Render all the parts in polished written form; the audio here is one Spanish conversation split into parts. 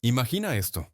Imagina esto.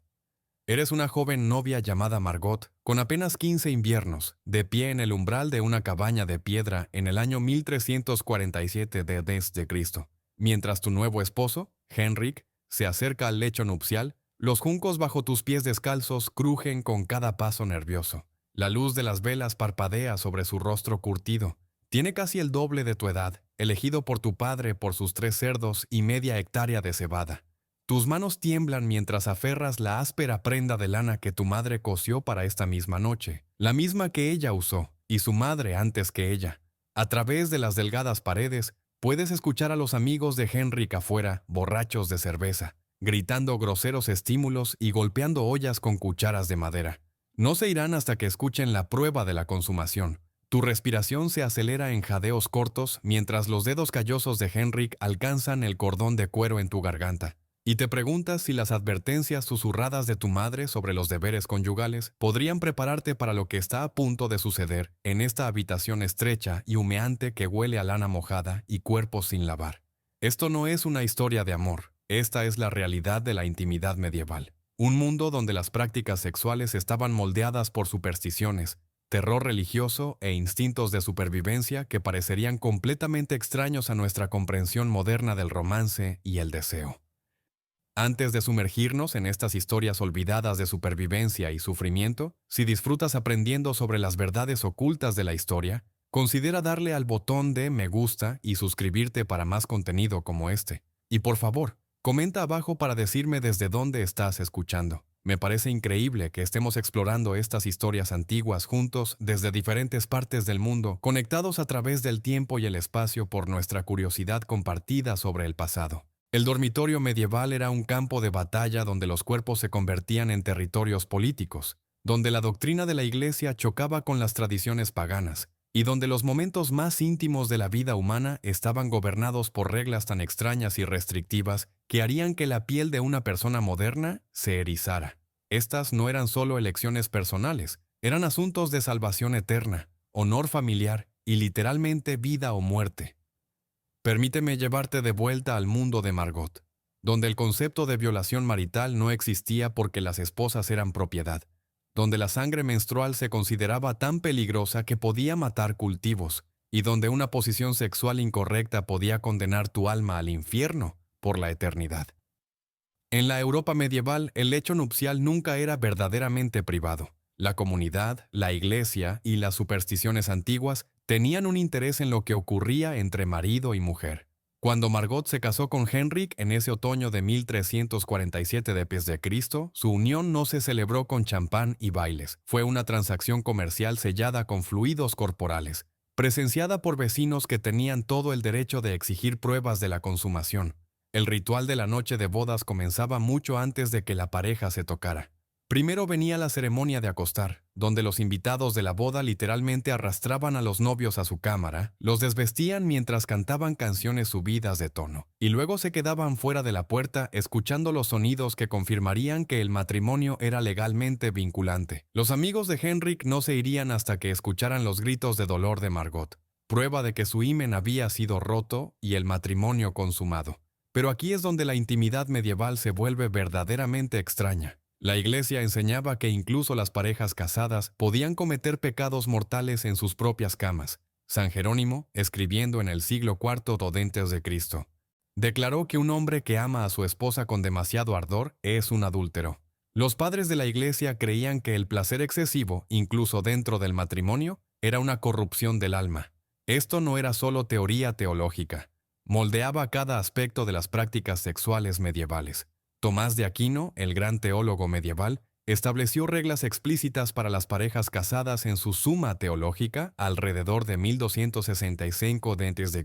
Eres una joven novia llamada Margot, con apenas 15 inviernos, de pie en el umbral de una cabaña de piedra en el año 1347 de Cristo. Mientras tu nuevo esposo, Henrik, se acerca al lecho nupcial, los juncos bajo tus pies descalzos crujen con cada paso nervioso. La luz de las velas parpadea sobre su rostro curtido. Tiene casi el doble de tu edad, elegido por tu padre por sus 3 cerdos y media hectárea de cebada. Tus manos tiemblan mientras aferras la áspera prenda de lana que tu madre cosió para esta misma noche, la misma que ella usó, y su madre antes que ella. A través de las delgadas paredes, puedes escuchar a los amigos de Henrik afuera, borrachos de cerveza, gritando groseros estímulos y golpeando ollas con cucharas de madera. No se irán hasta que escuchen la prueba de la consumación. Tu respiración se acelera en jadeos cortos mientras los dedos callosos de Henrik alcanzan el cordón de cuero en tu garganta. Y te preguntas si las advertencias susurradas de tu madre sobre los deberes conyugales podrían prepararte para lo que está a punto de suceder en esta habitación estrecha y humeante que huele a lana mojada y cuerpos sin lavar. Esto no es una historia de amor, esta es la realidad de la intimidad medieval. Un mundo donde las prácticas sexuales estaban moldeadas por supersticiones, terror religioso e instintos de supervivencia que parecerían completamente extraños a nuestra comprensión moderna del romance y el deseo. Antes de sumergirnos en estas historias olvidadas de supervivencia y sufrimiento, si disfrutas aprendiendo sobre las verdades ocultas de la historia, considera darle al botón de me gusta y suscribirte para más contenido como este. Y por favor, comenta abajo para decirme desde dónde estás escuchando. Me parece increíble que estemos explorando estas historias antiguas juntos desde diferentes partes del mundo, conectados a través del tiempo y el espacio por nuestra curiosidad compartida sobre el pasado. El dormitorio medieval era un campo de batalla donde los cuerpos se convertían en territorios políticos, donde la doctrina de la Iglesia chocaba con las tradiciones paganas, y donde los momentos más íntimos de la vida humana estaban gobernados por reglas tan extrañas y restrictivas que harían que la piel de una persona moderna se erizara. Estas no eran solo elecciones personales, eran asuntos de salvación eterna, honor familiar y literalmente vida o muerte. Permíteme llevarte de vuelta al mundo de Margot, donde el concepto de violación marital no existía porque las esposas eran propiedad, donde la sangre menstrual se consideraba tan peligrosa que podía matar cultivos, y donde una posición sexual incorrecta podía condenar tu alma al infierno por la eternidad. En la Europa medieval, el lecho nupcial nunca era verdaderamente privado. La comunidad, la iglesia y las supersticiones antiguas tenían un interés en lo que ocurría entre marido y mujer. Cuando Margot se casó con Henrik en ese otoño de 1347 d.C., su unión no se celebró con champán y bailes. Fue una transacción comercial sellada con fluidos corporales, presenciada por vecinos que tenían todo el derecho de exigir pruebas de la consumación. El ritual de la noche de bodas comenzaba mucho antes de que la pareja se tocara. Primero venía la ceremonia de acostar, donde los invitados de la boda literalmente arrastraban a los novios a su cámara, los desvestían mientras cantaban canciones subidas de tono, y luego se quedaban fuera de la puerta escuchando los sonidos que confirmarían que el matrimonio era legalmente vinculante. Los amigos de Henrik no se irían hasta que escucharan los gritos de dolor de Margot, prueba de que su himen había sido roto y el matrimonio consumado. Pero aquí es donde la intimidad medieval se vuelve verdaderamente extraña. La Iglesia enseñaba que incluso las parejas casadas podían cometer pecados mortales en sus propias camas. San Jerónimo, escribiendo en el siglo IV d.C., declaró que un hombre que ama a su esposa con demasiado ardor es un adúltero. Los padres de la Iglesia creían que el placer excesivo, incluso dentro del matrimonio, era una corrupción del alma. Esto no era solo teoría teológica. Moldeaba cada aspecto de las prácticas sexuales medievales. Tomás de Aquino, el gran teólogo medieval, estableció reglas explícitas para las parejas casadas en su Suma Teológica alrededor de 1265 d.C.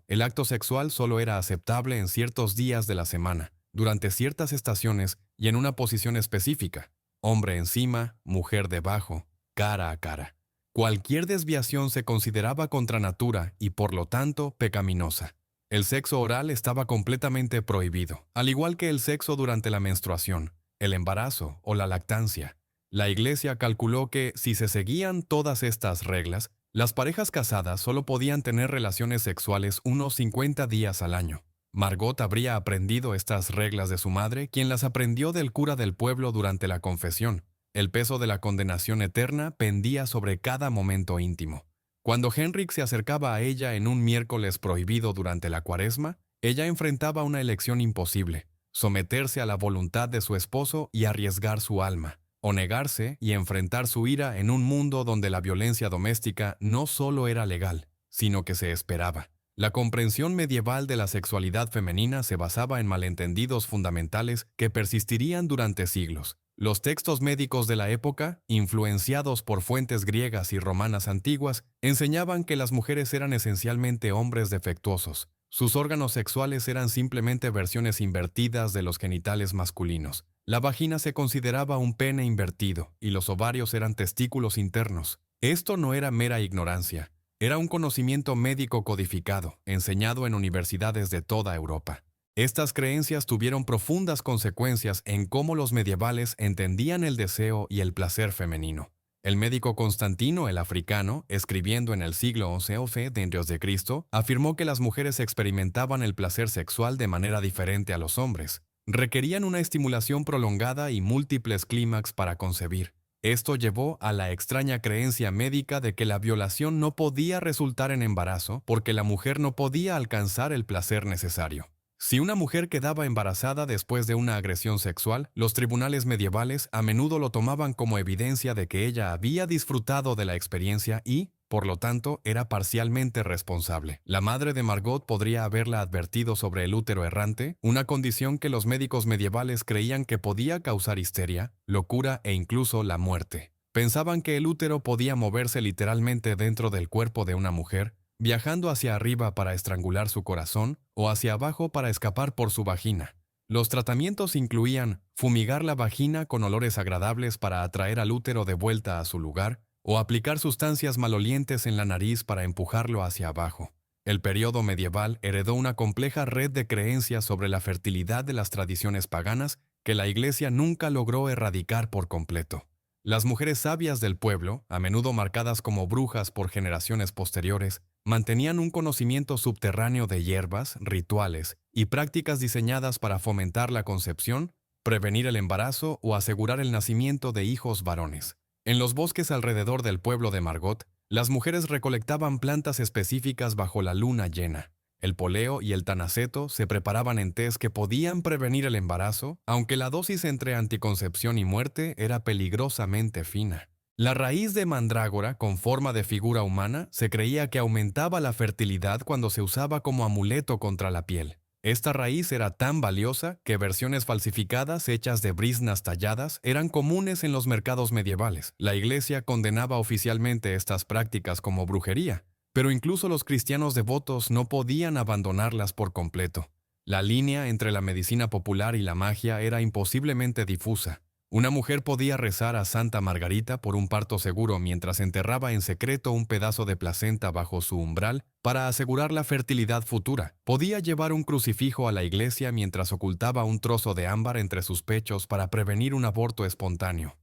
El acto sexual solo era aceptable en ciertos días de la semana, durante ciertas estaciones y en una posición específica: hombre encima, mujer debajo, cara a cara. Cualquier desviación se consideraba contra natura y por lo tanto pecaminosa. El sexo oral estaba completamente prohibido, al igual que el sexo durante la menstruación, el embarazo o la lactancia. La Iglesia calculó que, si se seguían todas estas reglas, las parejas casadas solo podían tener relaciones sexuales unos 50 días al año. Margot habría aprendido estas reglas de su madre, quien las aprendió del cura del pueblo durante la confesión. El peso de la condenación eterna pendía sobre cada momento íntimo. Cuando Henrik se acercaba a ella en un miércoles prohibido durante la Cuaresma, ella enfrentaba una elección imposible: someterse a la voluntad de su esposo y arriesgar su alma, o negarse y enfrentar su ira en un mundo donde la violencia doméstica no solo era legal, sino que se esperaba. La comprensión medieval de la sexualidad femenina se basaba en malentendidos fundamentales que persistirían durante siglos. Los textos médicos de la época, influenciados por fuentes griegas y romanas antiguas, enseñaban que las mujeres eran esencialmente hombres defectuosos. Sus órganos sexuales eran simplemente versiones invertidas de los genitales masculinos. La vagina se consideraba un pene invertido y los ovarios eran testículos internos. Esto no era mera ignorancia. Era un conocimiento médico codificado, enseñado en universidades de toda Europa. Estas creencias tuvieron profundas consecuencias en cómo los medievales entendían el deseo y el placer femenino. El médico Constantino el Africano, escribiendo en el siglo XI d.C., afirmó que las mujeres experimentaban el placer sexual de manera diferente a los hombres. Requerían una estimulación prolongada y múltiples clímax para concebir. Esto llevó a la extraña creencia médica de que la violación no podía resultar en embarazo porque la mujer no podía alcanzar el placer necesario. Si una mujer quedaba embarazada después de una agresión sexual, los tribunales medievales a menudo lo tomaban como evidencia de que ella había disfrutado de la experiencia y, por lo tanto, era parcialmente responsable. La madre de Margot podría haberla advertido sobre el útero errante, una condición que los médicos medievales creían que podía causar histeria, locura e incluso la muerte. Pensaban que el útero podía moverse literalmente dentro del cuerpo de una mujer, viajando hacia arriba para estrangular su corazón o hacia abajo para escapar por su vagina. Los tratamientos incluían fumigar la vagina con olores agradables para atraer al útero de vuelta a su lugar, o aplicar sustancias malolientes en la nariz para empujarlo hacia abajo. El periodo medieval heredó una compleja red de creencias sobre la fertilidad de las tradiciones paganas que la Iglesia nunca logró erradicar por completo. Las mujeres sabias del pueblo, a menudo marcadas como brujas por generaciones posteriores, mantenían un conocimiento subterráneo de hierbas, rituales y prácticas diseñadas para fomentar la concepción, prevenir el embarazo o asegurar el nacimiento de hijos varones. En los bosques alrededor del pueblo de Margot, las mujeres recolectaban plantas específicas bajo la luna llena. El poleo y el tanaceto se preparaban en tés que podían prevenir el embarazo, aunque la dosis entre anticoncepción y muerte era peligrosamente fina. La raíz de mandrágora, con forma de figura humana, se creía que aumentaba la fertilidad cuando se usaba como amuleto contra la piel. Esta raíz era tan valiosa que versiones falsificadas hechas de briznas talladas eran comunes en los mercados medievales. La Iglesia condenaba oficialmente estas prácticas como brujería, pero incluso los cristianos devotos no podían abandonarlas por completo. La línea entre la medicina popular y la magia era imposiblemente difusa. Una mujer podía rezar a Santa Margarita por un parto seguro mientras enterraba en secreto un pedazo de placenta bajo su umbral para asegurar la fertilidad futura. Podía llevar un crucifijo a la iglesia mientras ocultaba un trozo de ámbar entre sus pechos para prevenir un aborto espontáneo.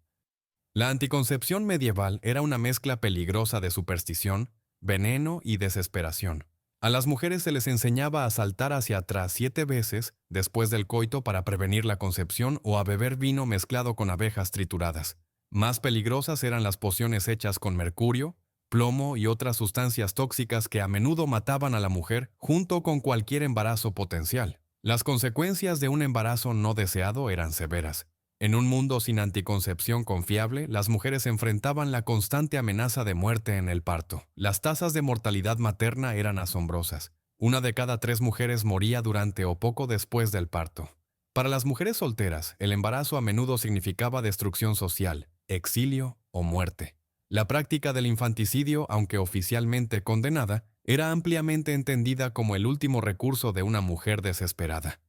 La anticoncepción medieval era una mezcla peligrosa de superstición, veneno y desesperación. A las mujeres se les enseñaba a saltar hacia atrás 7 veces después del coito para prevenir la concepción o a beber vino mezclado con abejas trituradas. Más peligrosas eran las pociones hechas con mercurio, plomo y otras sustancias tóxicas que a menudo mataban a la mujer junto con cualquier embarazo potencial. Las consecuencias de un embarazo no deseado eran severas. En un mundo sin anticoncepción confiable, las mujeres enfrentaban la constante amenaza de muerte en el parto. Las tasas de mortalidad materna eran asombrosas. 1 de cada 3 mujeres moría durante o poco después del parto. Para las mujeres solteras, el embarazo a menudo significaba destrucción social, exilio o muerte. La práctica del infanticidio, aunque oficialmente condenada, era ampliamente entendida como el último recurso de una mujer desesperada.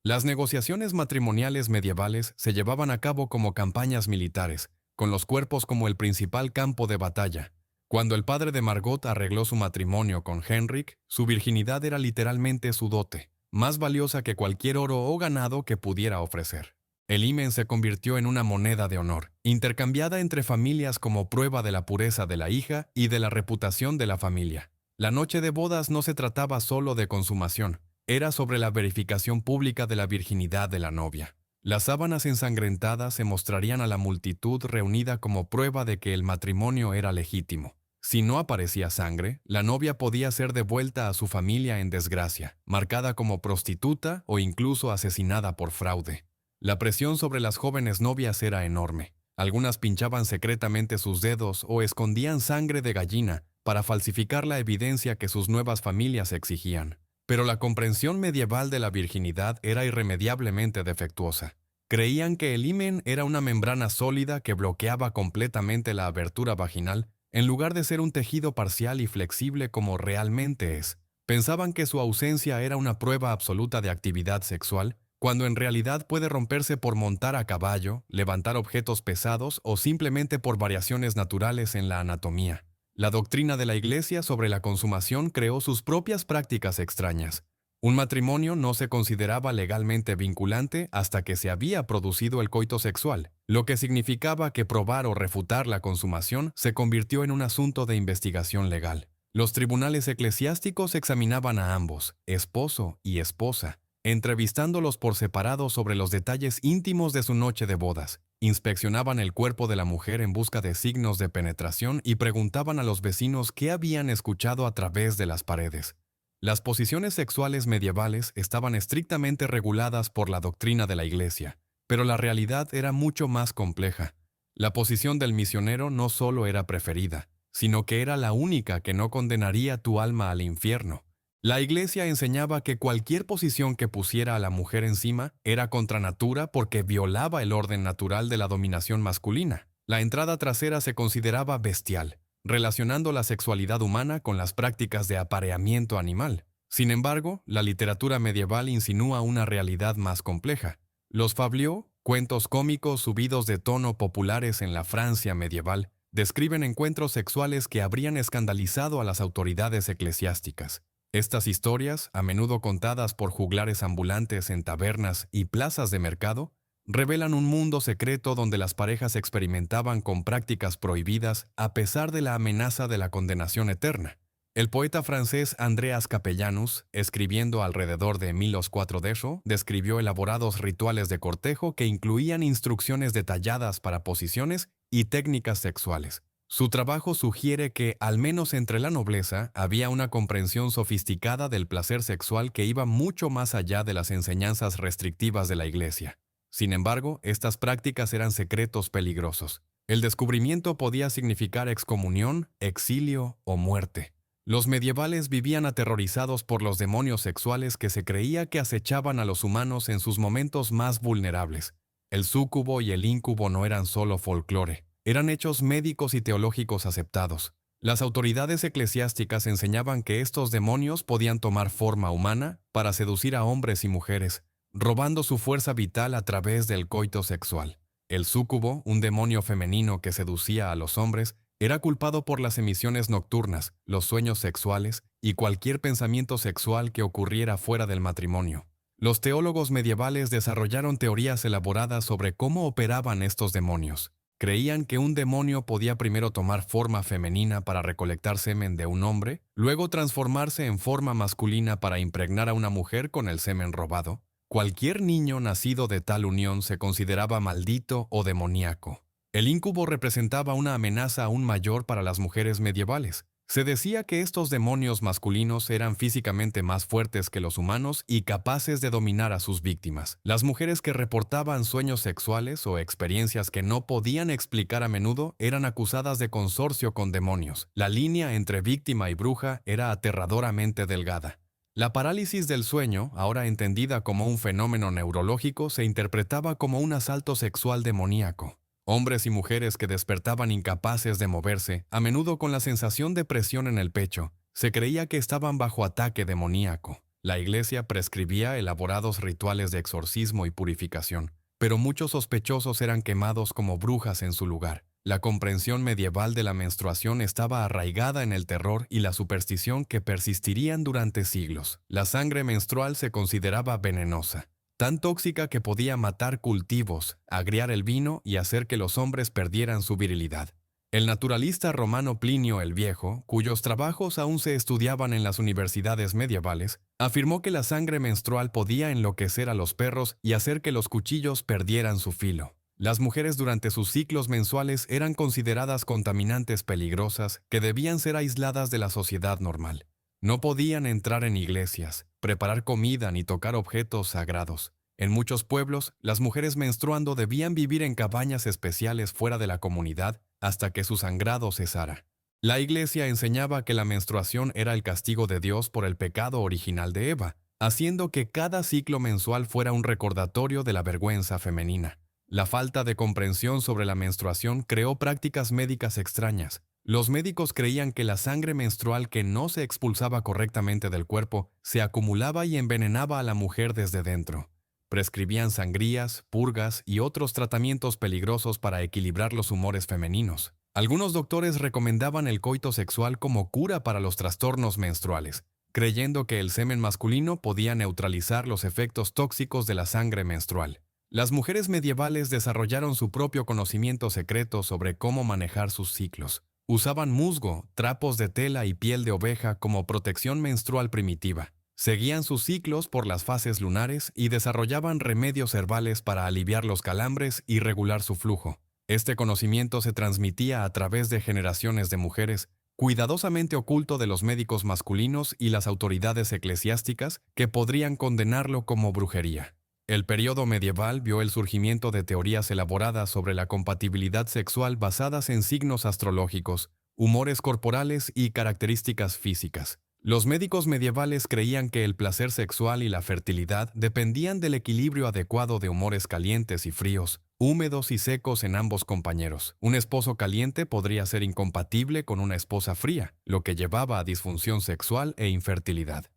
Las negociaciones matrimoniales medievales se llevaban a cabo como campañas militares, con los cuerpos como el principal campo de batalla. Cuando el padre de Margot arregló su matrimonio con Henrik, su virginidad era literalmente su dote, más valiosa que cualquier oro o ganado que pudiera ofrecer. El himen se convirtió en una moneda de honor, intercambiada entre familias como prueba de la pureza de la hija y de la reputación de la familia. La noche de bodas no se trataba solo de consumación. era sobre la verificación pública de la virginidad de la novia. Las sábanas ensangrentadas se mostrarían a la multitud reunida como prueba de que el matrimonio era legítimo. Si no aparecía sangre, la novia podía ser devuelta a su familia en desgracia, marcada como prostituta o incluso asesinada por fraude. La presión sobre las jóvenes novias era enorme. Algunas pinchaban secretamente sus dedos o escondían sangre de gallina para falsificar la evidencia que sus nuevas familias exigían. Pero la comprensión medieval de la virginidad era irremediablemente defectuosa. Creían que el himen era una membrana sólida que bloqueaba completamente la abertura vaginal, en lugar de ser un tejido parcial y flexible como realmente es. Pensaban que su ausencia era una prueba absoluta de actividad sexual, cuando en realidad puede romperse por montar a caballo, levantar objetos pesados o simplemente por variaciones naturales en la anatomía. La doctrina de la Iglesia sobre la consumación creó sus propias prácticas extrañas. Un matrimonio no se consideraba legalmente vinculante hasta que se había producido el coito sexual, lo que significaba que probar o refutar la consumación se convirtió en un asunto de investigación legal. Los tribunales eclesiásticos examinaban a ambos, esposo y esposa, entrevistándolos por separado sobre los detalles íntimos de su noche de bodas. Inspeccionaban el cuerpo de la mujer en busca de signos de penetración y preguntaban a los vecinos qué habían escuchado a través de las paredes. Las posiciones sexuales medievales estaban estrictamente reguladas por la doctrina de la Iglesia, pero la realidad era mucho más compleja. La posición del misionero no solo era preferida, sino que era la única que no condenaría tu alma al infierno. La Iglesia enseñaba que cualquier posición que pusiera a la mujer encima era contra natura porque violaba el orden natural de la dominación masculina. La entrada trasera se consideraba bestial, relacionando la sexualidad humana con las prácticas de apareamiento animal. Sin embargo, la literatura medieval insinúa una realidad más compleja. Los fabliaux, cuentos cómicos subidos de tono populares en la Francia medieval, describen encuentros sexuales que habrían escandalizado a las autoridades eclesiásticas. Estas historias, a menudo contadas por juglares ambulantes en tabernas y plazas de mercado, revelan un mundo secreto donde las parejas experimentaban con prácticas prohibidas a pesar de la amenaza de la condenación eterna. El poeta francés Andreas Capellanus, escribiendo alrededor de 1004 describió elaborados rituales de cortejo que incluían instrucciones detalladas para posiciones y técnicas sexuales. Su trabajo sugiere que, al menos entre la nobleza, había una comprensión sofisticada del placer sexual que iba mucho más allá de las enseñanzas restrictivas de la Iglesia. Sin embargo, estas prácticas eran secretos peligrosos. El descubrimiento podía significar excomunión, exilio o muerte. Los medievales vivían aterrorizados por los demonios sexuales que se creía que acechaban a los humanos en sus momentos más vulnerables. El súcubo y el íncubo no eran solo folclore. Eran hechos médicos y teológicos aceptados. Las autoridades eclesiásticas enseñaban que estos demonios podían tomar forma humana para seducir a hombres y mujeres, robando su fuerza vital a través del coito sexual. El súcubo, un demonio femenino que seducía a los hombres, era culpado por las emisiones nocturnas, los sueños sexuales y cualquier pensamiento sexual que ocurriera fuera del matrimonio. Los teólogos medievales desarrollaron teorías elaboradas sobre cómo operaban estos demonios. Creían que un demonio podía primero tomar forma femenina para recolectar semen de un hombre, luego transformarse en forma masculina para impregnar a una mujer con el semen robado. Cualquier niño nacido de tal unión se consideraba maldito o demoníaco. El íncubo representaba una amenaza aún mayor para las mujeres medievales. Se decía que estos demonios masculinos eran físicamente más fuertes que los humanos y capaces de dominar a sus víctimas. Las mujeres que reportaban sueños sexuales o experiencias que no podían explicar a menudo eran acusadas de consorcio con demonios. La línea entre víctima y bruja era aterradoramente delgada. La parálisis del sueño, ahora entendida como un fenómeno neurológico, se interpretaba como un asalto sexual demoníaco. Hombres y mujeres que despertaban incapaces de moverse, a menudo con la sensación de presión en el pecho, se creía que estaban bajo ataque demoníaco. La Iglesia prescribía elaborados rituales de exorcismo y purificación, pero muchos sospechosos eran quemados como brujas en su lugar. La comprensión medieval de la menstruación estaba arraigada en el terror y la superstición que persistirían durante siglos. La sangre menstrual se consideraba venenosa, tan tóxica que podía matar cultivos, agriar el vino y hacer que los hombres perdieran su virilidad. El naturalista romano Plinio el Viejo, cuyos trabajos aún se estudiaban en las universidades medievales, afirmó que la sangre menstrual podía enloquecer a los perros y hacer que los cuchillos perdieran su filo. Las mujeres durante sus ciclos mensuales eran consideradas contaminantes peligrosas que debían ser aisladas de la sociedad normal. No podían entrar en iglesias, preparar comida ni tocar objetos sagrados. En muchos pueblos, las mujeres menstruando debían vivir en cabañas especiales fuera de la comunidad hasta que su sangrado cesara. La Iglesia enseñaba que la menstruación era el castigo de Dios por el pecado original de Eva, haciendo que cada ciclo mensual fuera un recordatorio de la vergüenza femenina. La falta de comprensión sobre la menstruación creó prácticas médicas extrañas. Los médicos creían que la sangre menstrual que no se expulsaba correctamente del cuerpo se acumulaba y envenenaba a la mujer desde dentro. Prescribían sangrías, purgas y otros tratamientos peligrosos para equilibrar los humores femeninos. Algunos doctores recomendaban el coito sexual como cura para los trastornos menstruales, creyendo que el semen masculino podía neutralizar los efectos tóxicos de la sangre menstrual. Las mujeres medievales desarrollaron su propio conocimiento secreto sobre cómo manejar sus ciclos. Usaban musgo, trapos de tela y piel de oveja como protección menstrual primitiva. Seguían sus ciclos por las fases lunares y desarrollaban remedios herbales para aliviar los calambres y regular su flujo. Este conocimiento se transmitía a través de generaciones de mujeres, cuidadosamente oculto de los médicos masculinos y las autoridades eclesiásticas que podrían condenarlo como brujería. El período medieval vio el surgimiento de teorías elaboradas sobre la compatibilidad sexual basadas en signos astrológicos, humores corporales y características físicas. Los médicos medievales creían que el placer sexual y la fertilidad dependían del equilibrio adecuado de humores calientes y fríos, húmedos y secos en ambos compañeros. Un esposo caliente podría ser incompatible con una esposa fría, lo que llevaba a disfunción sexual e infertilidad.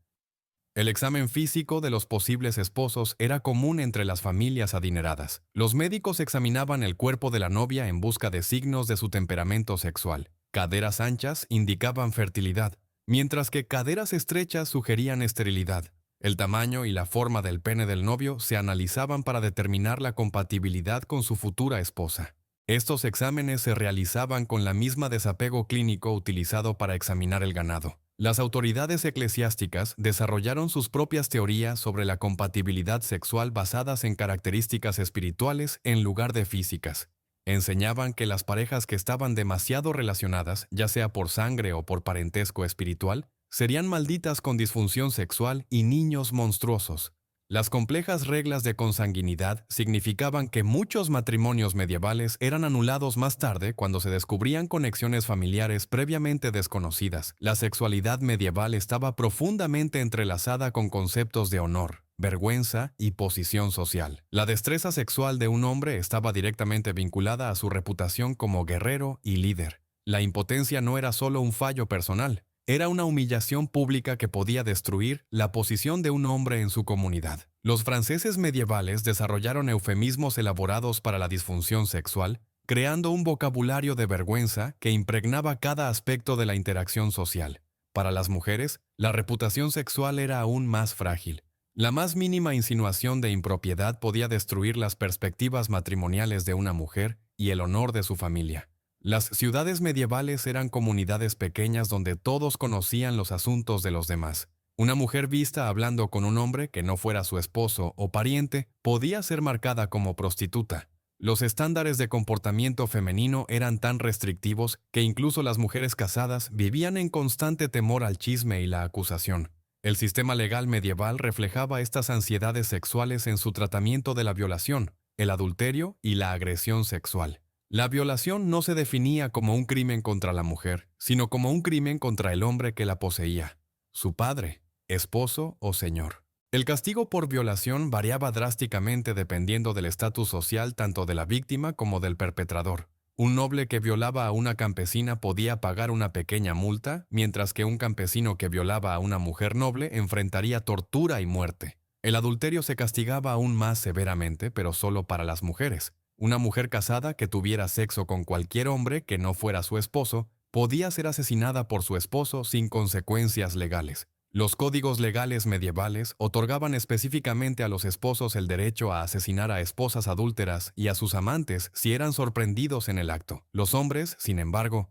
El examen físico de los posibles esposos era común entre las familias adineradas. Los médicos examinaban el cuerpo de la novia en busca de signos de su temperamento sexual. Caderas anchas indicaban fertilidad, mientras que caderas estrechas sugerían esterilidad. El tamaño y la forma del pene del novio se analizaban para determinar la compatibilidad con su futura esposa. Estos exámenes se realizaban con la misma desapego clínico utilizado para examinar el ganado. Las autoridades eclesiásticas desarrollaron sus propias teorías sobre la compatibilidad sexual basadas en características espirituales en lugar de físicas. Enseñaban que las parejas que estaban demasiado relacionadas, ya sea por sangre o por parentesco espiritual, serían malditas con disfunción sexual y niños monstruosos. Las complejas reglas de consanguinidad significaban que muchos matrimonios medievales eran anulados más tarde cuando se descubrían conexiones familiares previamente desconocidas. La sexualidad medieval estaba profundamente entrelazada con conceptos de honor, vergüenza y posición social. La destreza sexual de un hombre estaba directamente vinculada a su reputación como guerrero y líder. La impotencia no era solo un fallo personal, era una humillación pública que podía destruir la posición de un hombre en su comunidad. Los franceses medievales desarrollaron eufemismos elaborados para la disfunción sexual, creando un vocabulario de vergüenza que impregnaba cada aspecto de la interacción social. Para las mujeres, la reputación sexual era aún más frágil. La más mínima insinuación de impropiedad podía destruir las perspectivas matrimoniales de una mujer y el honor de su familia. Las ciudades medievales eran comunidades pequeñas donde todos conocían los asuntos de los demás. Una mujer vista hablando con un hombre que no fuera su esposo o pariente podía ser marcada como prostituta. Los estándares de comportamiento femenino eran tan restrictivos que incluso las mujeres casadas vivían en constante temor al chisme y la acusación. El sistema legal medieval reflejaba estas ansiedades sexuales en su tratamiento de la violación, el adulterio y la agresión sexual. La violación no se definía como un crimen contra la mujer, sino como un crimen contra el hombre que la poseía, su padre, esposo o señor. El castigo por violación variaba drásticamente dependiendo del estatus social tanto de la víctima como del perpetrador. Un noble que violaba a una campesina podía pagar una pequeña multa, mientras que un campesino que violaba a una mujer noble enfrentaría tortura y muerte. El adulterio se castigaba aún más severamente, pero solo para las mujeres. Una mujer casada que tuviera sexo con cualquier hombre que no fuera su esposo podía ser asesinada por su esposo sin consecuencias legales. Los códigos legales medievales otorgaban específicamente a los esposos el derecho a asesinar a esposas adúlteras y a sus amantes si eran sorprendidos en el acto. Los hombres, sin embargo,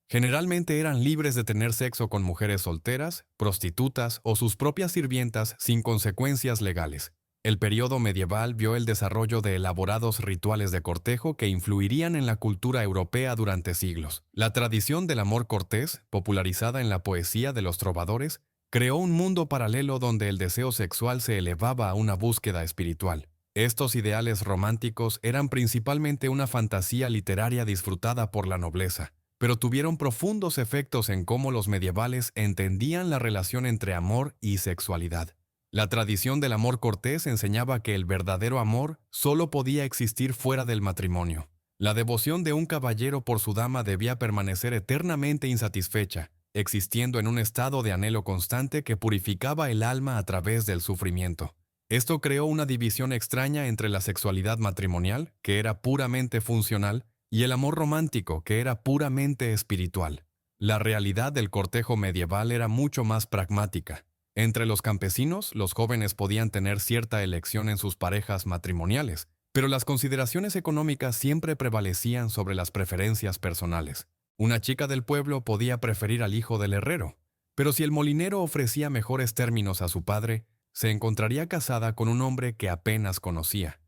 generalmente eran libres de tener sexo con mujeres solteras, prostitutas o sus propias sirvientas sin consecuencias legales. El periodo medieval vio el desarrollo de elaborados rituales de cortejo que influirían en la cultura europea durante siglos. La tradición del amor cortés, popularizada en la poesía de los trovadores, creó un mundo paralelo donde el deseo sexual se elevaba a una búsqueda espiritual. Estos ideales románticos eran principalmente una fantasía literaria disfrutada por la nobleza, pero tuvieron profundos efectos en cómo los medievales entendían la relación entre amor y sexualidad. La tradición del amor cortés enseñaba que el verdadero amor solo podía existir fuera del matrimonio. La devoción de un caballero por su dama debía permanecer eternamente insatisfecha, existiendo en un estado de anhelo constante que purificaba el alma a través del sufrimiento. Esto creó una división extraña entre la sexualidad matrimonial, que era puramente funcional, y el amor romántico, que era puramente espiritual. La realidad del cortejo medieval era mucho más pragmática. Entre los campesinos, los jóvenes podían tener cierta elección en sus parejas matrimoniales, pero las consideraciones económicas siempre prevalecían sobre las preferencias personales. Una chica del pueblo podía preferir al hijo del herrero, pero si el molinero ofrecía mejores términos a su padre, se encontraría casada con un hombre que apenas conocía.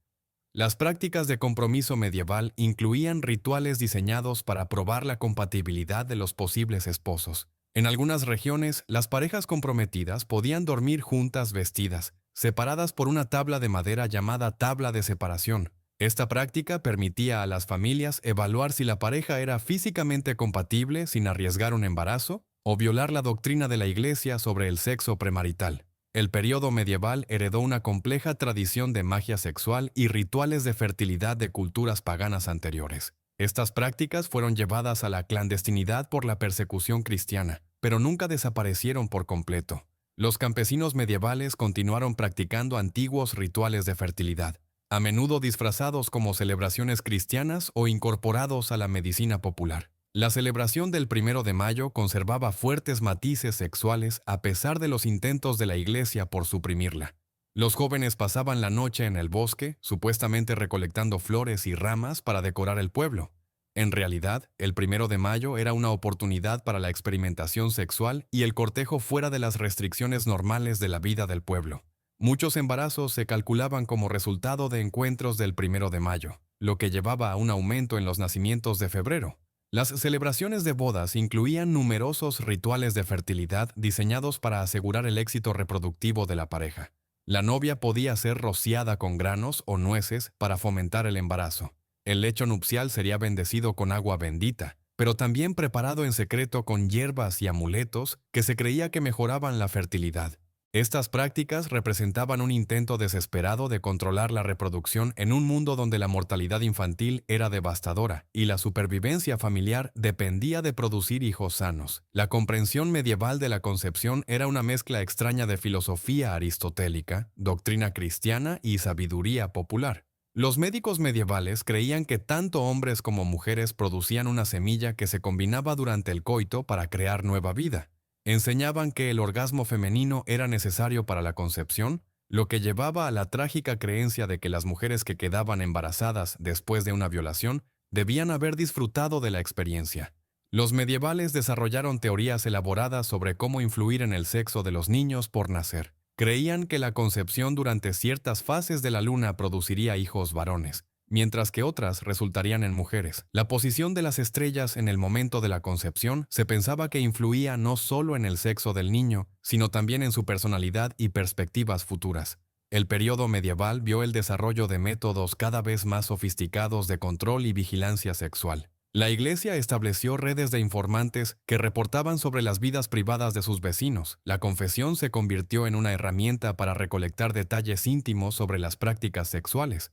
Las prácticas de compromiso medieval incluían rituales diseñados para probar la compatibilidad de los posibles esposos. En algunas regiones, las parejas comprometidas podían dormir juntas vestidas, separadas por una tabla de madera llamada tabla de separación. Esta práctica permitía a las familias evaluar si la pareja era físicamente compatible sin arriesgar un embarazo o violar la doctrina de la Iglesia sobre el sexo premarital. El periodo medieval heredó una compleja tradición de magia sexual y rituales de fertilidad de culturas paganas anteriores. Estas prácticas fueron llevadas a la clandestinidad por la persecución cristiana, pero nunca desaparecieron por completo. Los campesinos medievales continuaron practicando antiguos rituales de fertilidad, a menudo disfrazados como celebraciones cristianas o incorporados a la medicina popular. La celebración del 1 de mayo conservaba fuertes matices sexuales a pesar de los intentos de la Iglesia por suprimirla. Los jóvenes pasaban la noche en el bosque, supuestamente recolectando flores y ramas para decorar el pueblo. En realidad, el 1 de mayo era una oportunidad para la experimentación sexual y el cortejo fuera de las restricciones normales de la vida del pueblo. Muchos embarazos se calculaban como resultado de encuentros del 1 de mayo, lo que llevaba a un aumento en los nacimientos de febrero. Las celebraciones de bodas incluían numerosos rituales de fertilidad diseñados para asegurar el éxito reproductivo de la pareja. La novia podía ser rociada con granos o nueces para fomentar el embarazo. El lecho nupcial sería bendecido con agua bendita, pero también preparado en secreto con hierbas y amuletos que se creía que mejoraban la fertilidad. Estas prácticas representaban un intento desesperado de controlar la reproducción en un mundo donde la mortalidad infantil era devastadora y la supervivencia familiar dependía de producir hijos sanos. La comprensión medieval de la concepción era una mezcla extraña de filosofía aristotélica, doctrina cristiana y sabiduría popular. Los médicos medievales creían que tanto hombres como mujeres producían una semilla que se combinaba durante el coito para crear nueva vida. Enseñaban que el orgasmo femenino era necesario para la concepción, lo que llevaba a la trágica creencia de que las mujeres que quedaban embarazadas después de una violación debían haber disfrutado de la experiencia. Los medievales desarrollaron teorías elaboradas sobre cómo influir en el sexo de los niños por nacer. Creían que la concepción durante ciertas fases de la luna produciría hijos varones, mientras que otras resultarían en mujeres. La posición de las estrellas en el momento de la concepción se pensaba que influía no solo en el sexo del niño, sino también en su personalidad y perspectivas futuras. El periodo medieval vio el desarrollo de métodos cada vez más sofisticados de control y vigilancia sexual. La Iglesia estableció redes de informantes que reportaban sobre las vidas privadas de sus vecinos. La confesión se convirtió en una herramienta para recolectar detalles íntimos sobre las prácticas sexuales,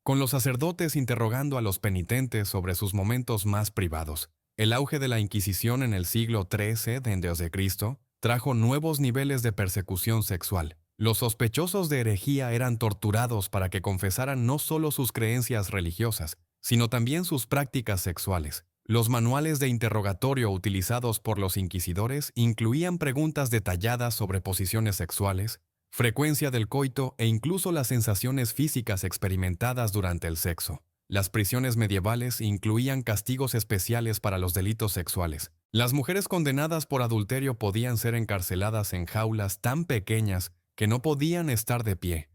con los sacerdotes interrogando a los penitentes sobre sus momentos más privados. El auge de la Inquisición en el siglo XIII d.C. trajo nuevos niveles de persecución sexual. Los sospechosos de herejía eran torturados para que confesaran no solo sus creencias religiosas, sino también sus prácticas sexuales. Los manuales de interrogatorio utilizados por los inquisidores incluían preguntas detalladas sobre posiciones sexuales, frecuencia del coito e incluso las sensaciones físicas experimentadas durante el sexo. Las prisiones medievales incluían castigos especiales para los delitos sexuales. Las mujeres condenadas por adulterio podían ser encarceladas en jaulas tan pequeñas que no podían estar de pie,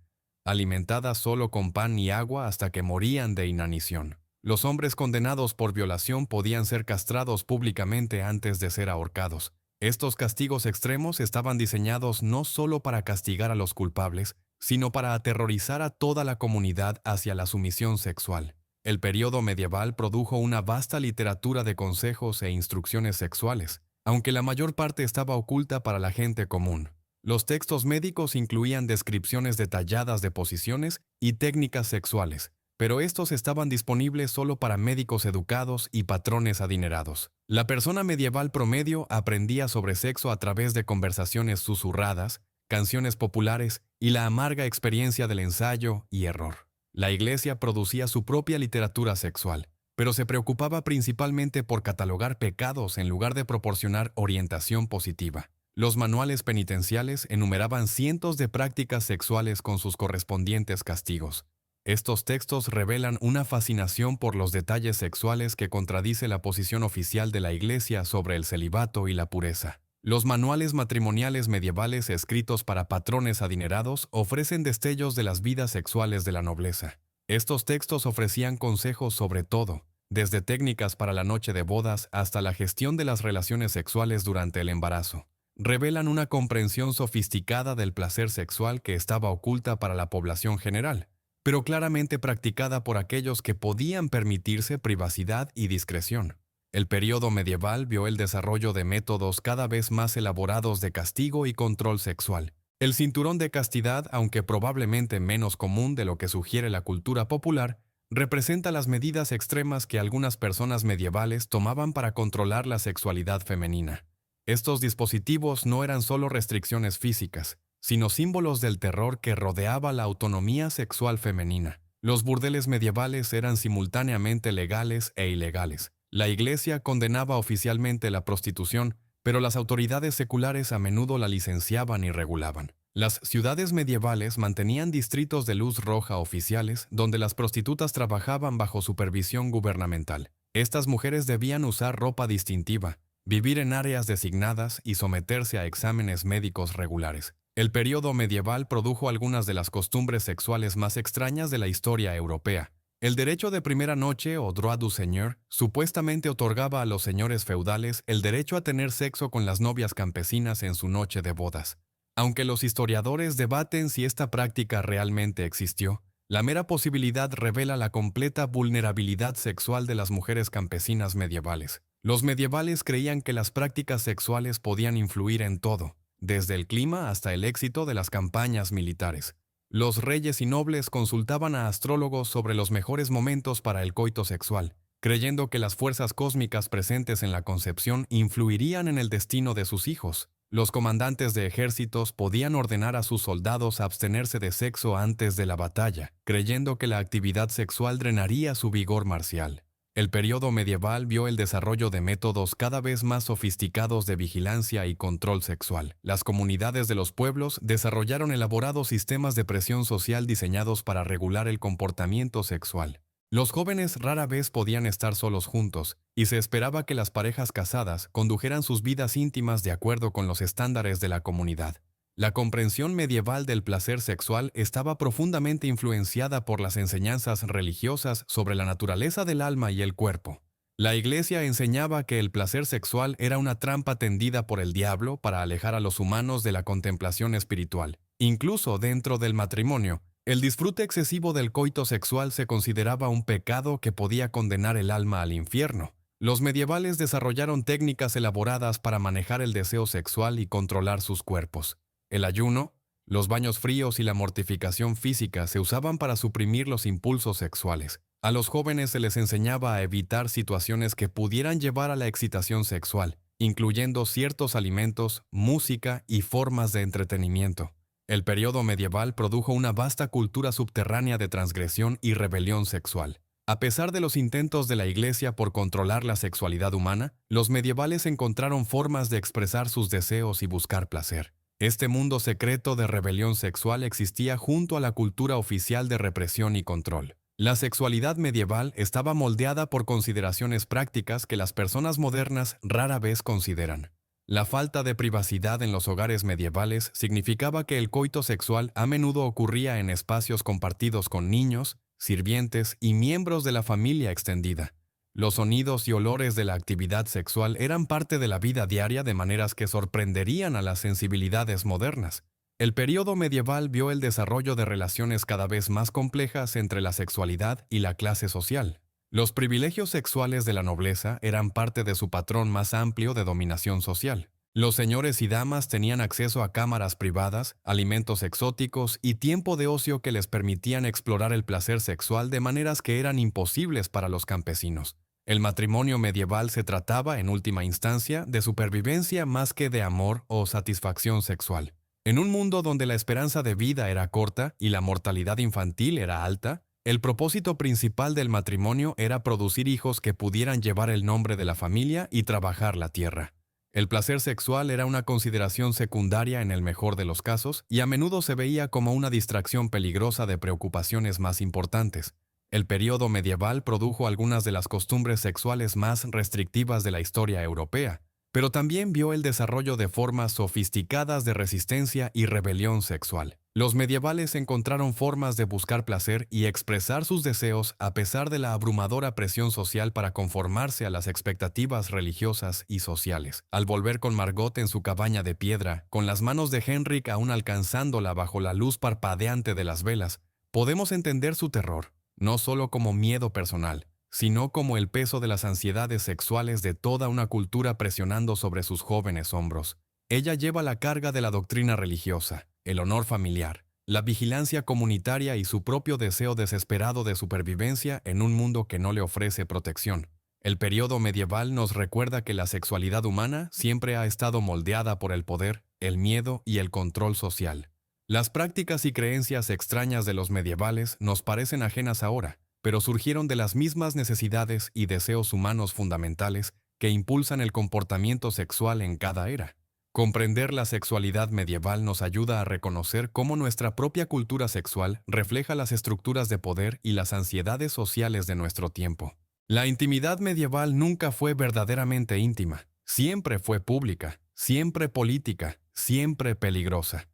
alimentadas solo con pan y agua hasta que morían de inanición. Los hombres condenados por violación podían ser castrados públicamente antes de ser ahorcados. Estos castigos extremos estaban diseñados no solo para castigar a los culpables, sino para aterrorizar a toda la comunidad hacia la sumisión sexual. El período medieval produjo una vasta literatura de consejos e instrucciones sexuales, aunque la mayor parte estaba oculta para la gente común. Los textos médicos incluían descripciones detalladas de posiciones y técnicas sexuales, pero estos estaban disponibles solo para médicos educados y patrones adinerados. La persona medieval promedio aprendía sobre sexo a través de conversaciones susurradas, canciones populares y la amarga experiencia del ensayo y error. La Iglesia producía su propia literatura sexual, pero se preocupaba principalmente por catalogar pecados en lugar de proporcionar orientación positiva. Los manuales penitenciales enumeraban cientos de prácticas sexuales con sus correspondientes castigos. Estos textos revelan una fascinación por los detalles sexuales que contradice la posición oficial de la Iglesia sobre el celibato y la pureza. Los manuales matrimoniales medievales escritos para patrones adinerados ofrecen destellos de las vidas sexuales de la nobleza. Estos textos ofrecían consejos sobre todo, desde técnicas para la noche de bodas hasta la gestión de las relaciones sexuales durante el embarazo. Revelan una comprensión sofisticada del placer sexual que estaba oculta para la población general, pero claramente practicada por aquellos que podían permitirse privacidad y discreción. El período medieval vio el desarrollo de métodos cada vez más elaborados de castigo y control sexual. El cinturón de castidad, aunque probablemente menos común de lo que sugiere la cultura popular, representa las medidas extremas que algunas personas medievales tomaban para controlar la sexualidad femenina. Estos dispositivos no eran solo restricciones físicas, sino símbolos del terror que rodeaba la autonomía sexual femenina. Los burdeles medievales eran simultáneamente legales e ilegales. La Iglesia condenaba oficialmente la prostitución, pero las autoridades seculares a menudo la licenciaban y regulaban. Las ciudades medievales mantenían distritos de luz roja oficiales donde las prostitutas trabajaban bajo supervisión gubernamental. Estas mujeres debían usar ropa distintiva, vivir en áreas designadas y someterse a exámenes médicos regulares. El período medieval produjo algunas de las costumbres sexuales más extrañas de la historia europea. El derecho de primera noche o droit du seigneur supuestamente otorgaba a los señores feudales el derecho a tener sexo con las novias campesinas en su noche de bodas. Aunque los historiadores debaten si esta práctica realmente existió, la mera posibilidad revela la completa vulnerabilidad sexual de las mujeres campesinas medievales. Los medievales creían que las prácticas sexuales podían influir en todo, desde el clima hasta el éxito de las campañas militares. Los reyes y nobles consultaban a astrólogos sobre los mejores momentos para el coito sexual, creyendo que las fuerzas cósmicas presentes en la concepción influirían en el destino de sus hijos. Los comandantes de ejércitos podían ordenar a sus soldados a abstenerse de sexo antes de la batalla, creyendo que la actividad sexual drenaría su vigor marcial. El período medieval vio el desarrollo de métodos cada vez más sofisticados de vigilancia y control sexual. Las comunidades de los pueblos desarrollaron elaborados sistemas de presión social diseñados para regular el comportamiento sexual. Los jóvenes rara vez podían estar solos juntos, y se esperaba que las parejas casadas condujeran sus vidas íntimas de acuerdo con los estándares de la comunidad. La comprensión medieval del placer sexual estaba profundamente influenciada por las enseñanzas religiosas sobre la naturaleza del alma y el cuerpo. La Iglesia enseñaba que el placer sexual era una trampa tendida por el diablo para alejar a los humanos de la contemplación espiritual. Incluso dentro del matrimonio, el disfrute excesivo del coito sexual se consideraba un pecado que podía condenar el alma al infierno. Los medievales desarrollaron técnicas elaboradas para manejar el deseo sexual y controlar sus cuerpos. El ayuno, los baños fríos y la mortificación física se usaban para suprimir los impulsos sexuales. A los jóvenes se les enseñaba a evitar situaciones que pudieran llevar a la excitación sexual, incluyendo ciertos alimentos, música y formas de entretenimiento. El período medieval produjo una vasta cultura subterránea de transgresión y rebelión sexual. A pesar de los intentos de la Iglesia por controlar la sexualidad humana, los medievales encontraron formas de expresar sus deseos y buscar placer. Este mundo secreto de rebelión sexual existía junto a la cultura oficial de represión y control. La sexualidad medieval estaba moldeada por consideraciones prácticas que las personas modernas rara vez consideran. La falta de privacidad en los hogares medievales significaba que el coito sexual a menudo ocurría en espacios compartidos con niños, sirvientes y miembros de la familia extendida. Los sonidos y olores de la actividad sexual eran parte de la vida diaria de maneras que sorprenderían a las sensibilidades modernas. El período medieval vio el desarrollo de relaciones cada vez más complejas entre la sexualidad y la clase social. Los privilegios sexuales de la nobleza eran parte de su patrón más amplio de dominación social. Los señores y damas tenían acceso a cámaras privadas, alimentos exóticos y tiempo de ocio que les permitían explorar el placer sexual de maneras que eran imposibles para los campesinos. El matrimonio medieval se trataba, en última instancia, de supervivencia más que de amor o satisfacción sexual. En un mundo donde la esperanza de vida era corta y la mortalidad infantil era alta, el propósito principal del matrimonio era producir hijos que pudieran llevar el nombre de la familia y trabajar la tierra. El placer sexual era una consideración secundaria en el mejor de los casos y a menudo se veía como una distracción peligrosa de preocupaciones más importantes. El período medieval produjo algunas de las costumbres sexuales más restrictivas de la historia europea, pero también vio el desarrollo de formas sofisticadas de resistencia y rebelión sexual. Los medievales encontraron formas de buscar placer y expresar sus deseos a pesar de la abrumadora presión social para conformarse a las expectativas religiosas y sociales. Al volver con Margot en su cabaña de piedra, con las manos de Henrik aún alcanzándola bajo la luz parpadeante de las velas, podemos entender su terror, no solo como miedo personal, sino como el peso de las ansiedades sexuales de toda una cultura presionando sobre sus jóvenes hombros. Ella lleva la carga de la doctrina religiosa, el honor familiar, la vigilancia comunitaria y su propio deseo desesperado de supervivencia en un mundo que no le ofrece protección. El período medieval nos recuerda que la sexualidad humana siempre ha estado moldeada por el poder, el miedo y el control social. Las prácticas y creencias extrañas de los medievales nos parecen ajenas ahora, pero surgieron de las mismas necesidades y deseos humanos fundamentales que impulsan el comportamiento sexual en cada era. Comprender la sexualidad medieval nos ayuda a reconocer cómo nuestra propia cultura sexual refleja las estructuras de poder y las ansiedades sociales de nuestro tiempo. La intimidad medieval nunca fue verdaderamente íntima, siempre fue pública, siempre política, siempre peligrosa.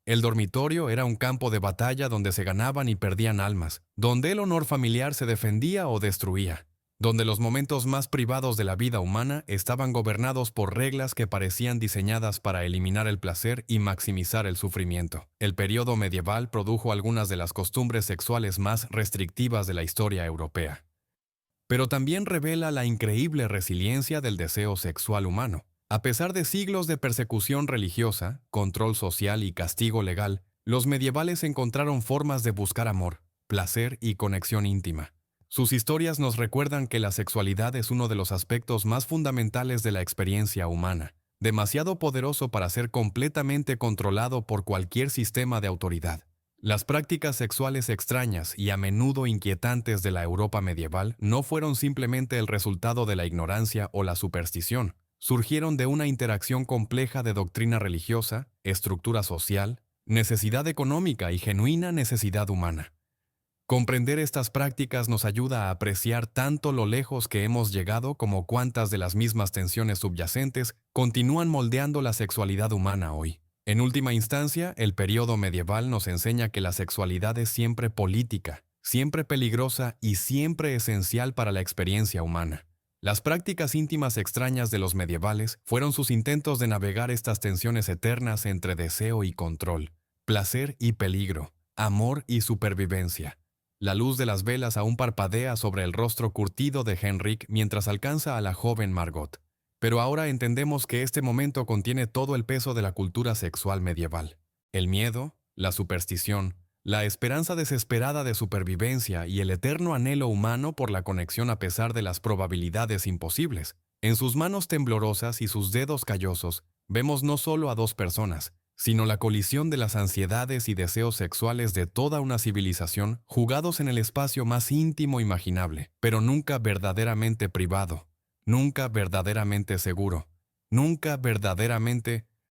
El dormitorio era un campo de batalla donde se ganaban y perdían almas, donde el honor familiar se defendía o destruía, donde los momentos más privados de la vida humana estaban gobernados por reglas que parecían diseñadas para eliminar el placer y maximizar el sufrimiento. El período medieval produjo algunas de las costumbres sexuales más restrictivas de la historia europea. Pero también revela la increíble resiliencia del deseo sexual humano. A pesar de siglos de persecución religiosa, control social y castigo legal, los medievales encontraron formas de buscar amor, placer y conexión íntima. Sus historias nos recuerdan que la sexualidad es uno de los aspectos más fundamentales de la experiencia humana, demasiado poderoso para ser completamente controlado por cualquier sistema de autoridad. Las prácticas sexuales extrañas y a menudo inquietantes de la Europa medieval no fueron simplemente el resultado de la ignorancia o la superstición. Surgieron de una interacción compleja de doctrina religiosa, estructura social, necesidad económica y genuina necesidad humana. Comprender estas prácticas nos ayuda a apreciar tanto lo lejos que hemos llegado como cuántas de las mismas tensiones subyacentes continúan moldeando la sexualidad humana hoy. En última instancia, el período medieval nos enseña que la sexualidad es siempre política, siempre peligrosa y siempre esencial para la experiencia humana. Las prácticas íntimas extrañas de los medievales fueron sus intentos de navegar estas tensiones eternas entre deseo y control, placer y peligro, amor y supervivencia. La luz de las velas aún parpadea sobre el rostro curtido de Henrik mientras alcanza a la joven Margot. Pero ahora entendemos que este momento contiene todo el peso de la cultura sexual medieval. El miedo, la superstición, la esperanza desesperada de supervivencia y el eterno anhelo humano por la conexión a pesar de las probabilidades imposibles. En sus manos temblorosas y sus dedos callosos, vemos no solo a dos personas, sino la colisión de las ansiedades y deseos sexuales de toda una civilización jugados en el espacio más íntimo imaginable, pero nunca verdaderamente privado, nunca verdaderamente seguro, nunca verdaderamente